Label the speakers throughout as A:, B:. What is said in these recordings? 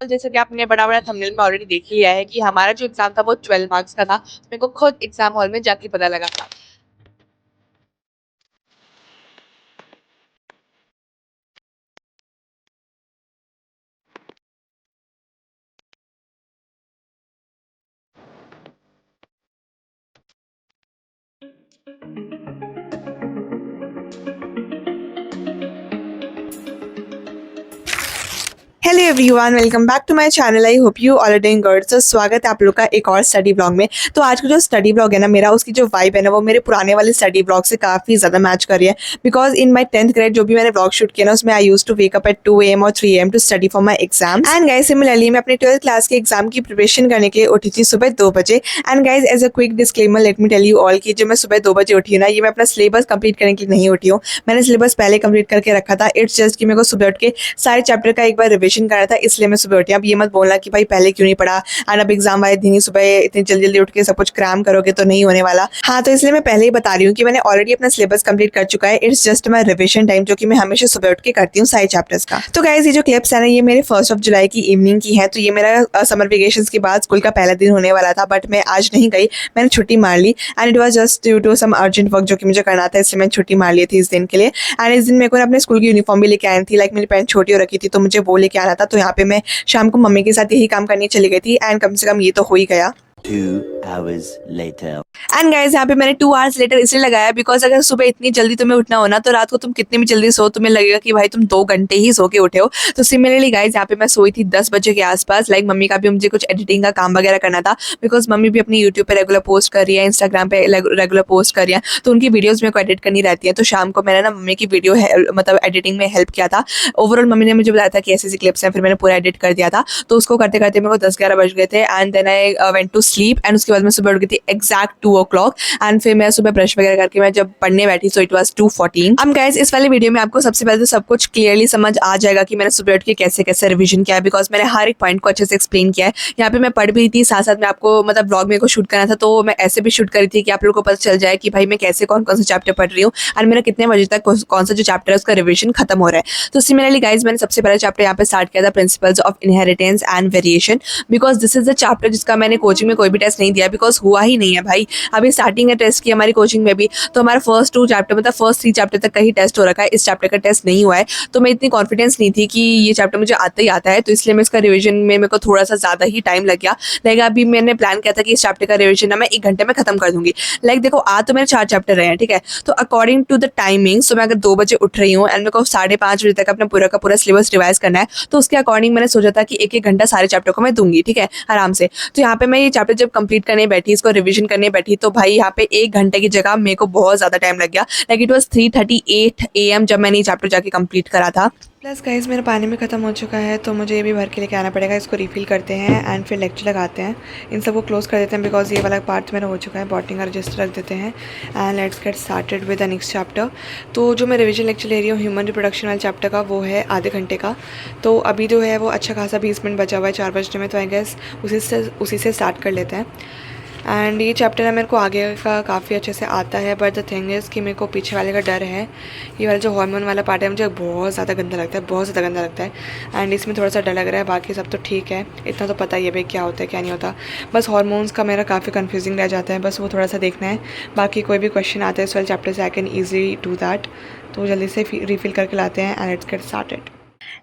A: तो जैसे कि आपने बड़ा-बड़ा थंबनेल में ऑलरेडी देख लिया है कि हमारा जो एग्ज़ाम था वो 12 मार्क्स का था। मेरे को खुद एग्ज़ाम हॉल में जाके पता लगा था।
B: Hello everyone, welcome back to my channel. I hope you all are doing good. तो स्वागत है आप लोग का एक और स्टडी ब्लॉग में। तो आज का जो स्टडी ब्लॉग है ना मेरा, उसकी जो वाइब है ना वो मेरे पुराने वाले स्टडी ब्लॉग से काफ़ी ज़्यादा मैच कर रही है। Because in my 10th grade जो भी मैंने ब्लॉग शूट किया ना, उसमें I use to wake up at 2 AM और 3 AM to study for my exam. And guys similarly मैं अपने 12th क्लास के एग्जाम की प्रिपरेशन करने के लिए उठी थी सुबह 2 बजे। And guys as a quick disclaimer let me tell you all की जो मैं सुबह 2 बजे उठी हूँ ना, ये मैं अपना सिलेबस कंप्लीट करने के लिए नहीं उठी हूँ। मैंने सिलेबस पहले कंप्लीट करके रखा था। इट्स जस्ट कि मेरे को सुबह उठ के सारे चैप्टर का एक बार रिविजन करना था, इसलिए मैं सुबह उठी। अब ये मत बोलना कि भाई पहले क्यों नहीं पढ़ा, एंड अब एग्जाम वाले दिन ही सुबह इतनी जल्दी जल्दी उठ के सब कुछ क्रैम करोगे तो नहीं होने वाला। हाँ, तो इसलिए मैं पहले ही बता रही हूँ कि मैंने ऑलरेडी अपना सिलेबस कंप्लीट कर चुका है। It's just my revision time, जो कि मैं हमेशा सुबह उठ के करती हूँ सारे चैप्टर्स का। तो गाइस ये जो क्लिप्स है ना, ये मेरे 1 जुलाई की इवनिंग की है। तो ये मेरा समर वेकेशन के बाद स्कूल का पहला दिन होने वाला था, बट मैं आज नहीं गई, मैंने छुट्टी मार ली। And it was just due to some urgent work जो कि मुझे करना था, इसलिए मैंने छुट्टी मार ली थी इस दिन के लिए। एंड इस दिन मेरे को ना अपने स्कूल की यूनिफॉर्म भी लेके आई थी। लाइक मेरी पैंट छोटी हो रखी थी तो मुझे वो लेके आना था। तो यहाँ पे मैं शाम को मम्मी के साथ यही काम करने चली गई थी, एंड कम से कम ये तो हो ही गया।
C: 2 hours later.
B: एंड गाइस यहाँ पे मैंने 2 आवर्स लेटर इसलिए लगाया बिकॉज अगर सुबह इतनी जल्दी तुम्हें उठना हो ना, तो रात को तुम कितनी भी जल्दी सो, तुम्हें लगेगा कि भाई तुम 2 घंटे ही सो के उठे हो। तो सिमिलरली गाइस यहाँ पे मैं सोई थी 10 बजे के आसपास। लाइक मम्मी का भी मुझे कुछ एडिटिंग का काम वगैरह करना था, बिकॉज मम्मी भी अपनी यूट्यूब पे रेगुलर पोस्ट कर रही है, इंस्टाग्राम पे रेगुलर पोस्ट कर रही है, तो उनकी वीडियोज मेरे को एडिट करनी रहती है। तो शाम को मैंने ना मम्मी की वीडियो मतलब एडिटिंग में हेल्प किया था। ओवरऑल मम्मी ने मुझे बताया था कि ऐसी ऐसी क्लिप्स हैं, फिर मैंने पूरा एडिट कर दिया था। तो उसको करते करते मेरे को 10-11 बज गए थे, and then I went to sleep. And उसके बाद मैं सुबह उठ गई थी एग्जैक्ट 2 o'clock। एंड फिर मैं सुबह ब्रश वगैरह करके मैं जब पढ़ने बैठी, सो इट वाज 2:14। अब गाइस इस वाले वीडियो में आपको सबसे पहले तो सब कुछ क्लियरली समझ आ जाएगा कि मैंने सुबह उठ के कैसे कैसे रिवीजन किया है, बिकॉज मैंने हर एक पॉइंट को अच्छे से एक्सप्लेन किया है। यहाँ पे मैं पढ़ भी थी, साथ साथ में आपको मतलब ब्लॉग मेरे को शूट करना था, तो मैं ऐसे भी शूट करी थी कि आप लोगों को पता चल जाए कि भाई मैं कैसे कौन कौन से चैप्टर पढ़ रही हूँ, और मेरा कितने बजे तक कौन सा जो चैप्टर है उसका रिविजन खत्म हो रहा है। तो सिमिलरली गाइज मैंने सबसे पहले चैप्टर यहाँ पे स्टार्ट किया था, principles of inheritance and variation, because this is the chapter जिसका मैंने कोचिंग में कोई भी टेस्ट नहीं दिया, बिकॉज हुआ ही नहीं है भाई। अभी स्टार्टिंग है टेस्ट की हमारी कोचिंग में भी, तो हमारा फर्स्ट 2 चैप्टर मतलब फर्स्ट 3 चैप्टर तक का ही टेस्ट हो रखा है, इस चैप्टर का टेस्ट नहीं हुआ है। तो मैं इतनी कॉन्फिडेंस नहीं थी कि ये चैप्टर मुझे आता ही आता है, तो इसलिए मैं इसका रिवीजन में मेरे को थोड़ा सा ज़्यादा ही टाइम लग गया। लाइक अभी मैंने प्लान किया था कि इस चैप्टर का रिवीजन ना मैं 1 घंटे में खत्म कर दूंगी। लाइक देखो आ तो मेरे 4 चैप्टर रहे हैं, ठीक है, तो अकॉर्डिंग टू द टाइमिंग, तो मैं अगर 2 बजे उठ रही हूँ एंड मेरे को 5:30 बजे तक अपना पूरा का पूरा सिलेबस रिवाइज करना है, तो उसके अकॉर्डिंग मैंने सोचा था कि 1-1 घंटा सारे चैप्टर को मैं दूंगी, ठीक है, आराम से। तो यहाँ पे मैं ये चैप्टर जब कंप्लीट करने बैठी, इसको रिवीजन करने बैठी, तो भाई यहाँ पे 1 घंटे की जगह मेरे को बहुत ज़्यादा टाइम लग गया। लाइक इट वॉज 3:38 AM जब मैंने ये चैप्टर जाके कंप्लीट करा था। प्लस गाइस मेरा पानी में ख़त्म हो चुका है, तो मुझे ये भी भर के लेके आना पड़ेगा। इसको रिफिल करते हैं एंड फिर लेक्चर लगाते हैं। इन सबको क्लोज कर देते हैं बिकॉज ये वाला पार्ट मेरा हो चुका है। बॉटिंग का रजिस्टर रख देते हैं and let's get started with the next chapter. तो जो मैं रिविजन लेक्चर ले रही हूँ ह्यूमन रिप्रोडक्शन वाले चैप्टर का, वो है आधे घंटे का। तो अभी जो है वो अच्छा खासा 20 मिनट बचा हुआ है 4 बजने में, तो आई गेस उसी से स्टार्ट कर लेते हैं। एंड ये चैप्टर है मेरे को आगे का काफ़ी अच्छे से आता है, बट द थिंग इज़ कि मेरे को पीछे वाले का डर है। ये वाला जो हार्मोन वाला पार्ट है मुझे बहुत ज़्यादा गंदा लगता है, बहुत ज़्यादा गंदा लगता है। एंड इसमें थोड़ा सा डर लग रहा है, बाकी सब तो ठीक है, इतना तो पता ही है भाई क्या होता है क्या नहीं होता। बस हार्मोन्स का मेरा काफ़ी कन्फ्यूजिंग रह जाता है, बस वो थोड़ा सा देखना है। बाकी कोई भी क्वेश्चन आता है इस वाले चैप्टर से, I can easily do that. तो जल्दी से रिफिल करके लाते हैं and let's get started.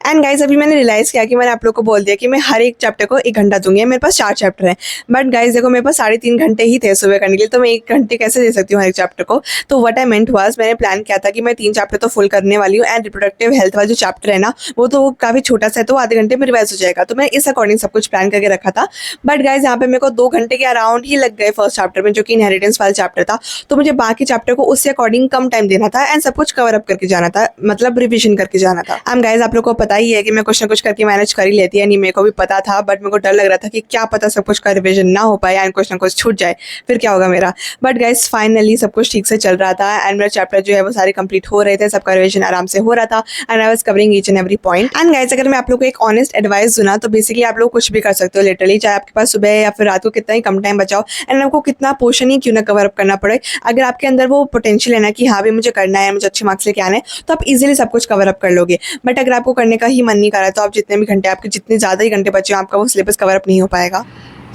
B: And guys अभी मैंने रियलाइज़ किया कि मैंने आप लोग को बोल दिया कि मैं हर एक चैप्टर को 1 घंटा दूंगी। मेरे पास 4 चैप्टर हैं, बट गाइज देखो मेरे पास 3.5 घंटे ही थे सुबह करने के लिए, तो मैं 1 घंटे कैसे दे सकती हूँ हर एक चैप्टर को। तो व्हाट आई मेंट वाज, मैंने प्लान किया था कि मैं 3 चैप्टर तो फुल करने वाली हूँ, एंड रिप्रोडक्टिव हेल्थ वाला जो चैप्टर है ना, वो तो काफ़ी छोटा सा है, तो आधे घंटे में रिवाइज हो जाएगा। तो मैं इस अकॉर्डिंग सब कुछ प्लान करके रखा था। बट गाइज यहाँ पे मेरे को 2 घंटे के अराउंड ही लग गए फर्स्ट चैप्टर में, जो कि इनहेरिटेंस वाला चैप्टर था। तो मुझे बाकी चैप्टर को उससे अकॉर्डिंग कम टाइम देना था एंड सब कुछ कवर अप करके जाना था, मतलब रिविजन करके जाना था। गाइज आप लोग को पता ही है कि मैं कुछ ना कुछ करके मैनेज कर ही लेती है, नहीं मेरे को भी पता था, बट मेरे को डर लग रहा था कि क्या पता सब कुछ का रिविजन ना हो पाए एंड कुछ ना कुछ छूट जाए, फिर क्या होगा मेरा। बट गाइस फाइनली सब कुछ ठीक से चल रहा था एंड मेरा चैप्टर जो है वो सारे कंप्लीट हो रहे थे, सबका रिविजन आराम से हो रहा था and I was covering each and every point. And guys अगर मैं आप लोग को एक ऑनेस्ट एडवाइस दूं ना, तो बेसिकली आप लोग कुछ भी कर सकते हो लिटरली, चाहे आपके पास सुबह या फिर रात को कितना ही कम टाइम बचाओ एंड आपको कितना पोर्शन ही क्यों ना कवर अप करना पड़े, अगर आपके अंदर वो पोटेंशियल है ना कि हाँ भी मुझे करना है, मुझे अच्छे मार्क्स लेके आने हैं, तो आप इजीली सब कुछ कवर अप कर लोगे। बट अगर आपको करने पढ़ने का ही मन नहीं कर रहा है तो आप जितने भी घंटे, आपके जितने ज़्यादा ही घंटे बचे हो, आपका वो सिलेबस कवर अप नहीं हो पाएगा।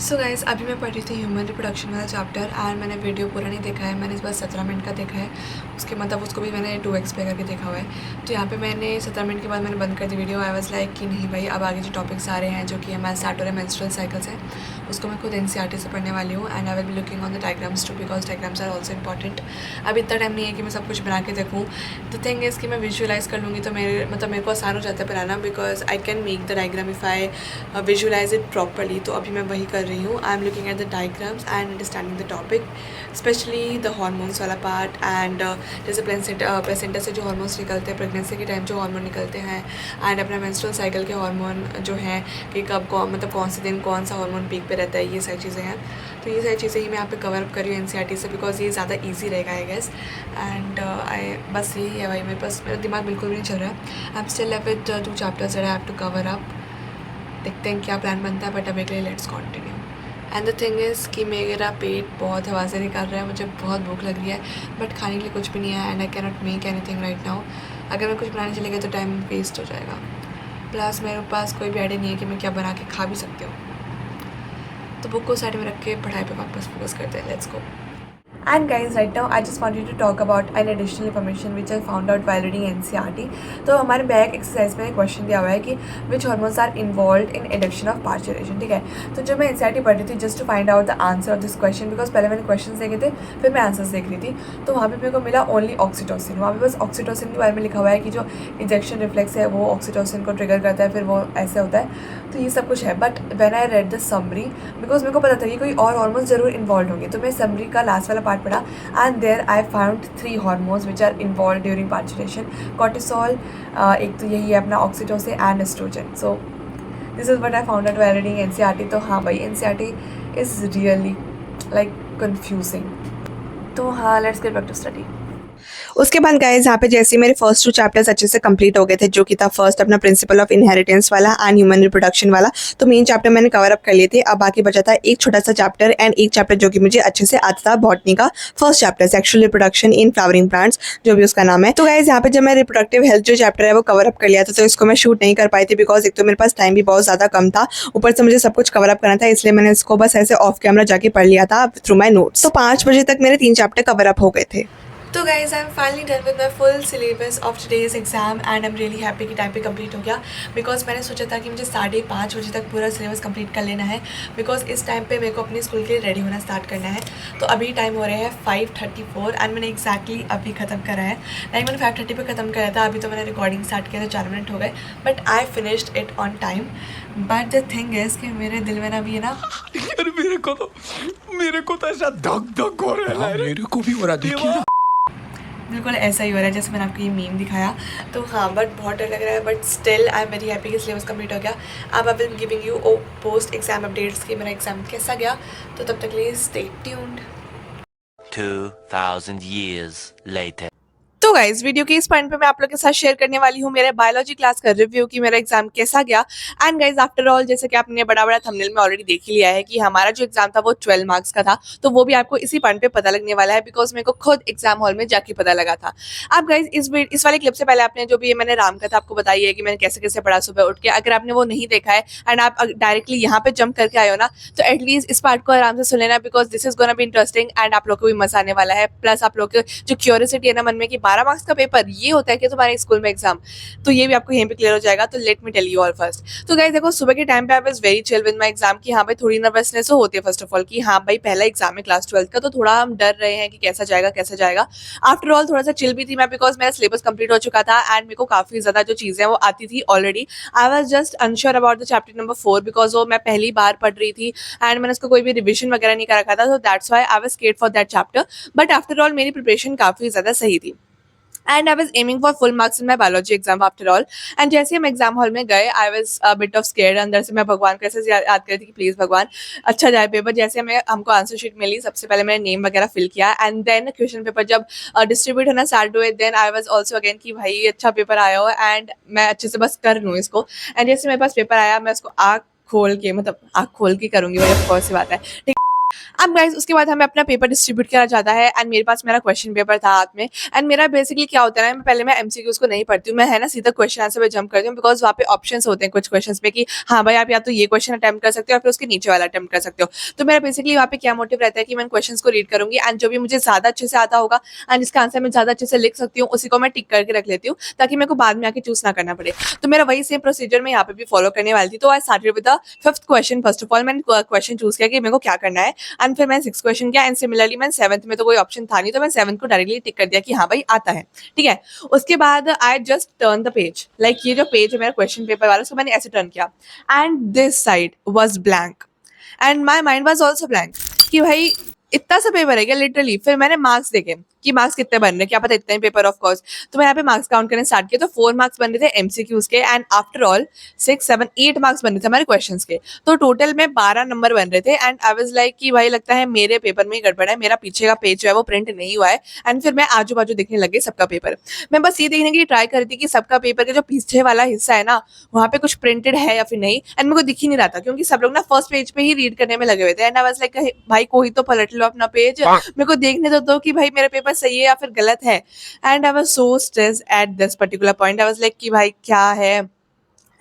B: सो गाइस, अभी मैं पढ़ रही थी ह्यूमन रिप्रोडक्शन वाला चैप्टर एंड मैंने वीडियो पूरा नहीं देखा है, मैंने इस बार 17 मिनट का देखा है। उसके मतलब उसको भी मैंने 2x पे करके देखा हुआ है। तो यहाँ पे मैंने 17 मिनट के बाद मैंने बंद कर दी वीडियो। आई वाज लाइक कि नहीं भाई, अब आगे जो टॉपिक्स आ रहे हैं जो कि हमारे स्टार्ट हो रहे हैं मेंस्ट्रुअल साइकिल्स हैं, उसको मैं खुद NCERT से पढ़ने वाली हूँ and I will be looking on the diagrams too because diagrams are also important. अब इतना टाइम नहीं है कि मैं सब कुछ बना के देखूँ। द थिंग इज़ कि मैं विजुअलाइज़ कर लूँगी तो मेरे को आसान हो जाता है बनाना, because I can make the diagram if I visualise it properly. तो अभी मैं वही कर रही हूँ। I am looking at the diagrams and understanding the topic, especially the hormones वाला पार्ट एंड जैसे प्लेसेंटा से जो हार्मोन्स निकलते हैं, प्रेगनेंसी के टाइम जो हार्मोन निकलते हैं एंड अपना मेंस्ट्रुअल साइकिल के हार्मोन जो हैं कि कब कौन से दिन कौन सा हार्मोन पीक पे रहता है, ये सारी चीज़ें हैं। तो ये सारी चीज़ें ही मैं यहाँ पे कवर अप कर रही हूँ NCERT से, बिकॉज ये ज़्यादा ईजी रहेगा आई गेस। एंड बस यही है भाई, मेरे पास मेरा दिमाग बिल्कुल भी नहीं चल रहा है। I am still left with 2 chapters that I have to cover up. देखते हैं क्या प्लान बनता है, बट अभी के लिए let's continue. And the thing is कि मेरा पेट बहुत हवा से निकाल रहा है, मुझे बहुत भूख लग रही है बट खाने के लिए कुछ भी नहीं है and I can not make anything right now. अगर मैं कुछ बनाने चलेगा तो टाइम वेस्ट हो जाएगा, प्लस मेरे पास कोई भी आइडिया नहीं है कि मैं क्या बना के खा भी सकती हूँ। तो बुक को साइड में रख के पढ़ाई पे वापस फोकस करते हैं। Let's go. And guys, right now I just wanted to talk about an additional information which I found out while reading NCERT. तो हमारे बैक एक्सरसाइज में क्वेश्चन दिया हुआ है कि which hormones are involved in induction of parturition, ठीक है। तो जब मैं NCERT पढ़ रही थी just to find out the answer of this question, because पहले मैंने क्वेश्चन देखे थे फिर मैं आंसर्स देख रही थी, तो वहाँ पे मेरे को मिला ओनली ऑक्सीटोसिन। वहाँ पे बस ऑक्सीटोसिन के बारे में लिखा हुआ है कि जो इंजेक्शन रिफ्लेक्स है वो ऑक्सीटोसिन को ट्रिगर करता है, फिर वो ऐसे होता है। तो ये सब कुछ है, but when I read the summary, because मेरे को पता था कि कोई और हार्मोन्स जरूर इन्वॉल्व होंगे, तो मैं समरी का लास्ट वाला पार्ट पढ़ा and there I found 3 hormones which are involve during parturition. Cortisol, एक तो यही है अपना oxytocin and estrogen. So this is what I found out while reading NCERT। तो हाँ भाई, NCERT is really like confusing. तो हाँ, let's get back to study. उसके बाद गाइस, यहाँ पे जैसे मेरे फर्स्ट 2 चैप्टर्स अच्छे से कंप्लीट हो गए थे, जो कि था फर्स्ट अपना प्रिंसिपल ऑफ इनहेरिटेंस वाला एंड ह्यूमन रिप्रोडक्शन वाला। तो मेन चैप्टर मैंने कवर अप कर लिए थे। अब बाकी बचा था एक छोटा सा चैप्टर एंड एक चैप्टर जो कि मुझे अच्छे से आता था, बॉटनी का first chapter, sexual reproduction in flowering plants, जो भी उसका नाम है। तो गाइस, यहाँ पे जब मैं रिप्रोडक्टिव हेल्थ जो चैप्टर है वो कवर अप कर लिया था, तो इसको मैं शूट नहीं कर पाई थी बिकॉज एक तो मेरे पास टाइम भी बहुत ज़्यादा कम था, ऊपर से मुझे सब कुछ कवर अप करना था, इसलिए मैंने इसको बस ऐसे ऑफ कैमरा जाके पढ़ लिया था थ्रू माई नोट्स। तो 5 बजे तक मेरे 3 चैप्टर कवर अप हो गए थे। तो guys, I am finally done with my full syllabus of today's exam and I am really happy कि टाइम पे कंप्लीट हो गया, बिकॉज मैंने सोचा था कि मुझे 5:30 बजे तक पूरा सिलेबस कंप्लीट कर लेना है, बिकॉज इस टाइम पे मेरे को अपने स्कूल के लिए रेडी होना स्टार्ट करना है। तो अभी टाइम हो रहे हैं 5:34 एंड मैंने एक्जैक्टली अभी ख़त्म करा है। लाइक मैंने 5:30 पे ख़त्म करा था, अभी तो मैंने रिकॉर्डिंग स्टार्ट किया था 4 मिनट हो गए, but I finished it on time. But the thing is कि मेरे दिल में ना अभी है ना,
D: मेरे को तो ऐसा धक धक हो रहा है। मेरे को भी हो रहा, देखिए ना।
B: बिल्कुल ऐसा ही हो रहा है जैसे मैंने आपको ये मीम दिखाया। तो हाँ, बट बहुत डर लग रहा है, but still I am very happy कि सिलेबस कंप्लीट हो गया। अब I will giving you post exam updates कि मेरा एग्जाम कैसा गया। तो तब तक के लिए स्टे ट्यून्ड।
C: 2000 years later.
B: तो गाइज, वीडियो के इस पॉइंट पे मैं आप लोग के साथ शेयर करने वाली हूँ मेरे बायोलॉजी क्लास का रिव्यू कि मेरा एग्जाम कैसा गया। एंड गाइज, आफ्टर ऑल जैसे कि आपने बड़ा बड़ा थंबनेल में ऑलरेडी देख ही लिया है कि हमारा जो एग्जाम था वो 12 मार्क्स का था, तो वो भी आपको इसी पॉइंट पे पता लगने वाला है, बिकॉज मेरे को खुद एग्जाम हॉल में जाके पता लगा था। अब गाइज, इस वाले क्लिप से पहले आपने जो भी ये मैंने रामकथा आपको बताई है कि मैंने कैसे कैसे पढ़ा सुबह उठ के, अगर आपने वो नहीं देखा है एंड आप डायरेक्टली यहाँ पे जंप करके आए हो ना, तो एटलीस्ट इस पार्ट को आराम से सुन लेना, because this is gonna be interesting and आप लोग को भी मजा आने वाला है। प्लस आप लोग जो क्यूरियोसिटी है ना मन में कि 12 मार्क्स का पेपर ये होता है कि तुम्हारे स्कूल में एग्जाम, तो ये भी आपको यहीं पे क्लियर हो जाएगा। तो let me tell you all first. तो गाइस देखो, सुबह के टाइम पे I was very chill with my exam कि हाँ भाई थोड़ी नर्वसनेस तो होती है फर्स्ट ऑफ ऑल कि हाँ भाई पहला एग्जाम है क्लास 12 का, तो थोड़ा हम डर रहे हैं कि कैसा जाएगा कैसा जाएगा। आफ्टर ऑल थोड़ा सा चिल भी थी मैं, बिकॉज मेरा सिलेबस कंप्लीट हो चुका था एंड मेरे को काफी ज्यादा जो चीजें वो आती थी already. I was just unsure about the chapter number 4 because वो मैं पहली बार पढ़ रही थी एंड मैंने उसको कोई भी रिविजन वगैरह नहीं कर रखा था, तो that's why I was scared for that chapter. But after all मेरी प्रिपरेशन काफी ज्यादा सही थी and I was aiming for full marks in my biology exam after all. And जैसे हम एग्जाम हॉल में गए, I was a bit of scared. अंदर से मैं भगवान को ऐसे याद कर रही थी कि प्लीज भगवान अच्छा जाए पेपर। जैसे हमको आंसर शीट मिली, सबसे पहले मैंने नेम वगैरह फिल किया एंड देन क्वेश्चन पेपर जब डिस्ट्रीब्यूट होना स्टार्ट हुए, then I was also again कि भाई अच्छा पेपर आया हो एंड मैं अच्छे से बस कर लूँ इसको। एंड जैसे मेरे पास पेपर आया, मैं उसको आँख खोल के करूँगी, भाई ऑफ कोर्स सी बात है, ठीक। अब गाइज उसके बाद हमें अपना पेपर डिस्ट्रीब्यूट किया जाता है एंड मेरे पास मेरा क्वेश्चन पेपर था हाथ में। एंड मेरा बेसिकली क्या होता है ना, पहले मैं एमसीक्यूज को नहीं पढ़ती हूँ, मैं है ना सीधा क्वेश्चन आंसर पे जंप करती हूँ, बिकॉज वहाँ पे ऑप्शंस होते हैं कुछ क्वेश्चंस पे कि हाँ भाई आप या तो ये क्वेश्चन अटेम्प्ट कर सकते हो या फिर उसके नीचे वाला अटेम्प्ट कर सकते हो। तो मेरा बेसिकली वहाँ पे क्या मोटिव रहता है कि मैं क्वेश्चंस को रीड करूंगी एंड जो भी मुझे ज्यादा अच्छे से आता होगा एंड जिसका आंसर मैं ज्यादा अच्छे से लिख सकती हूँ उसी को मैं टिक करके रख लेती हूँ, ताकि मेरे को बाद में आके चूज ना करना पड़े। तो मेरा वही सेम प्रोसीजर मैं यहाँ पे भी फॉलो करने वाली थी। तो I started with the 5th question. First of all मैंने क्वेश्चन चूज किया कि मेरे को क्या करना है एंड फिर मैंने 6th क्वेश्चन किया एंड सिमिलरली मैंने 7th में तो कोई ऑप्शन था नहीं, तो मैं 7th को डायरेक्टली टिक कर दिया कि हाँ भाई आता है, ठीक है। उसके बाद I just turn the page, like ये जो पेज है मेरा क्वेश्चन पेपर वाला, उसको मैंने ऐसे टर्न किया and this side was blank and my mind was also blank कि भाई इतना सा पेपर है क्या लिटरली। फिर मैंने मार्क्स देखे कि मार्क्स कितने बन रहे, क्या पता इतने ही पेपर ऑफ कोर्स। तो मैं यहाँ पे मार्क्स काउंट करने स्टार्ट किए तो 4 मार्क्स बन रहे थे एमसीक्यूज के एंड आफ्टर ऑल 6, 7, 8 मार्क्स बन रहे थे हमारे क्वेश्चंस के। तो टोटल में 12 नंबर बन रहे थे एंड आई वाज लाइक कि भाई लगता है मेरे पेपर में ही गड़बड़ है, मेरा पीछे का पेज जो है वो प्रिंट नहीं हुआ है। एंड फिर मैं आजू बाजू देखने लगी सबका पेपर। मैं बस ये देखने की ट्राई कर रही थी कि सबका पेपर का जो पीछे वाला हिस्सा है ना वहाँ पे कुछ प्रिंटेड है या फिर नहीं, एंड मेरे को दिख ही नहीं रहा था क्योंकि सब लोग ना फर्स्ट पेज पे ही रीड करने में लगे हुए थे। एंड आई वाज लाइक भाई कोई तो पलट लो अपना पेज, मेरे को देखने तो दो कि भाई मेरा पेपर सही है या फिर गलत है। And I was so stressed at this particular point. I was like कि भाई क्या है।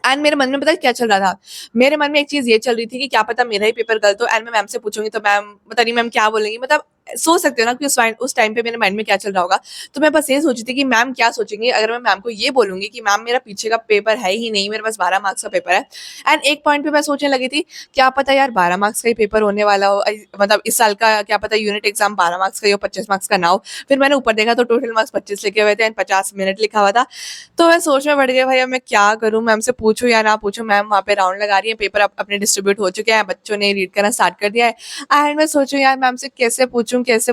B: एंड मेरे मन में पता है क्या चल रहा था, मेरे मन में एक चीज ये चल रही थी कि क्या पता मेरा ही पेपर गलत हो एंड मैं मैम से पूछूंगी तो मैम पता नहीं मैम क्या बोलेंगी। मतलब सोच सकते हो ना कि उस टाइम पे मेरे माइंड में क्या चल रहा होगा। तो मैं बस ये सोची थी कि मैम क्या सोचेंगी अगर मैं मैम को ये बोलूंगी कि मैम मेरा पीछे का पेपर है ही नहीं, मेरे पास 12 मार्क्स का पेपर है। एंड एक पॉइंट पे मैं सोचने लगी थी क्या पता यार 12 मार्क्स का ही पेपर होने वाला हो, मतलब इस साल का क्या पता यूनिट एग्जाम 12 मार्क्स का ही हो, 25 मार्क्स का ना हो। फिर मैंने ऊपर देखा तो टोटल मार्क्स 25 लिखे हुए थे एंड 50 मिनट लिखा हुआ था। तो मैं सोच में पड़ गई भाई अब मैं क्या करूँ, मैम से पूछूं या ना पूछूं। मैम वहाँ पे राउंड लगा रही है, पेपर अपने डिस्ट्रीब्यूट हो चुके हैं, बच्चों ने रीड करना स्टार्ट कर दिया है एंड मैं सोचूं यार मैम से कैसे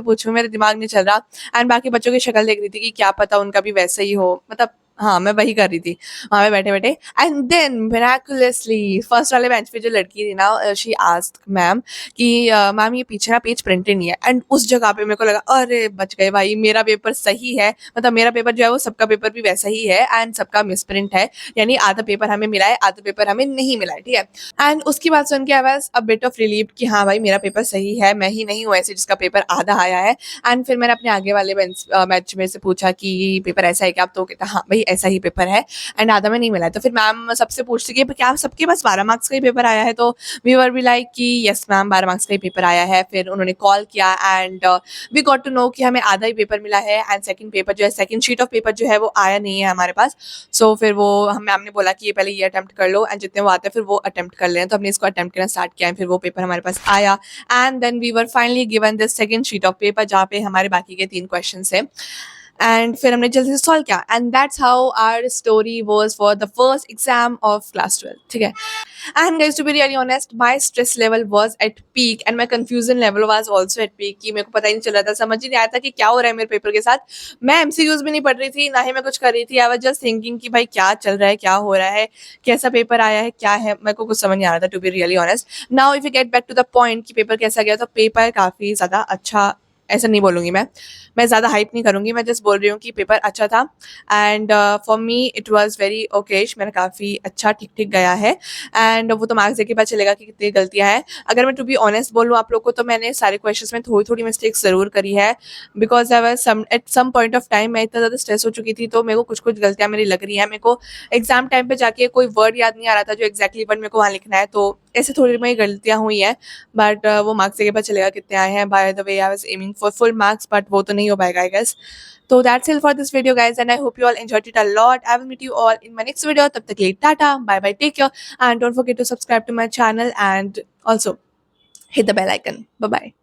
B: पूछूं, मेरे दिमाग नहीं चल रहा। एंड बाकी बच्चों की शक्ल देख रही थी कि क्या पता उनका भी वैसा ही हो, मतलब हाँ मैं वही कर रही थी वहाँ पे बैठे बैठे। एंड देन मिराकुलसली फर्स्ट वाले बेंच पे जो लड़की थी ना शी आस्क्ड मैम कि मैम ये पीछे ना पेज प्रिंटेड नहीं है। एंड उस जगह पे मेरे को लगा अरे बच गए भाई, मेरा पेपर सही है, मतलब मेरा पेपर जो है वो सबका पेपर भी वैसा ही है एंड सबका मिसप्रिंट है, यानी आधा पेपर हमें मिला है आधा पेपर हमें नहीं मिला है, ठीक है। एंड उसकी बात सुन के I was a bit of relieved कि हाँ भाई मेरा पेपर सही है, मैं ही नहीं हूँ ऐसे जिसका पेपर आधा आया है। एंड फिर मैंने अपने आगे वाले मैच में से पूछा कि पेपर ऐसा है क्या, आप तो कहता हाँ भाई ऐसा ही पेपर है एंड आधा में नहीं मिला है। तो फिर मैम सबसे पूछती कि क्या सबके पास 12 मार्क्स का ही पेपर आया है, तो वी वर बी लाइक कि यस मैम 12 मार्क्स का ही पेपर आया है। फिर उन्होंने कॉल किया and we got to know कि हमें आधा ही पेपर मिला है एंड सेकंड पेपर जो है सेकंड शीट ऑफ पेपर जो है वो आया नहीं है हमारे पास। सो फिर वो हम मैम ने बोला कि ये पहले ये अटेम्प्ट कर लो एंड जितने वो आते हैं फिर वो अटेम्प्ट कर लें। तो हमने इसको अटेम्प्ट करना स्टार्ट किया, फिर वो पेपर हमारे पास आया and then we were finally given this second sheet of paper जहाँ पे हमारे बाकी के 3 क्वेश्चन थे एंड फिर हमने जल्दी से सॉल्व किया and that's how our story was for the first exam of class 12, ठीक है। And guys to be really honest my stress level was at peak and my confusion level was also at peak कि मेरे को पता ही नहीं चल रहा था, समझ ही नहीं आया था कि क्या हो रहा है मेरे पेपर के साथ। मैं एमसीक्यूज भी नहीं पढ़ रही थी ना ही मैं कुछ कर रही थी, आई वाज जस्ट थिंकिंग कि भाई क्या चल रहा है, क्या हो रहा है, कैसा पेपर आया है, क्या है, मेरे को कुछ समझ नहीं आ रहा था to be really honest. Now if you get back to the point कि पेपर कैसा गया, तो पेपर काफ़ी ज़्यादा अच्छा, ऐसा नहीं बोलूँगी मैं ज़्यादा हाइप नहीं करूँगी, मैं जस्ट बोल रही हूँ कि पेपर अच्छा था and for me it was very okayish, मैंने काफ़ी अच्छा ठीक ठीक गया है एंड वो तो मार्क्स देके पता चलेगा कि कितनी गलतियाँ हैं। अगर मैं टू बी ऑनेस्ट बोलूँ आप लोग को तो मैंने सारे क्वेश्चंस में थोड़ी थोड़ी मिस्टेक्स ज़रूर करी है because I was at some point of time मैं इतना ज़्यादा स्ट्रेस हो चुकी थी तो मेरे को कुछ कुछ गलतियाँ मेरी लग रही हैं। मेरे को एग्जाम टाइम पे जाके कोई वर्ड याद नहीं आ रहा था जो एग्जैक्टली वर्ड मेरे को वहाँ लिखना है, तो ऐसे थोड़ी मेरी गलतियाँ हुई हैं बट वो मार्क्स देके पता चलेगा कितने आए हैं। By the way I was aiming for full marks but वो तो नहीं हो पाएगा I guess. So that's it for this video guys and I hope you all enjoyed it a lot. I will meet you all in my next video. तब तक के लिए Tata, bye bye, take care and don't forget to subscribe to my channel and also hit the bell icon. Bye bye.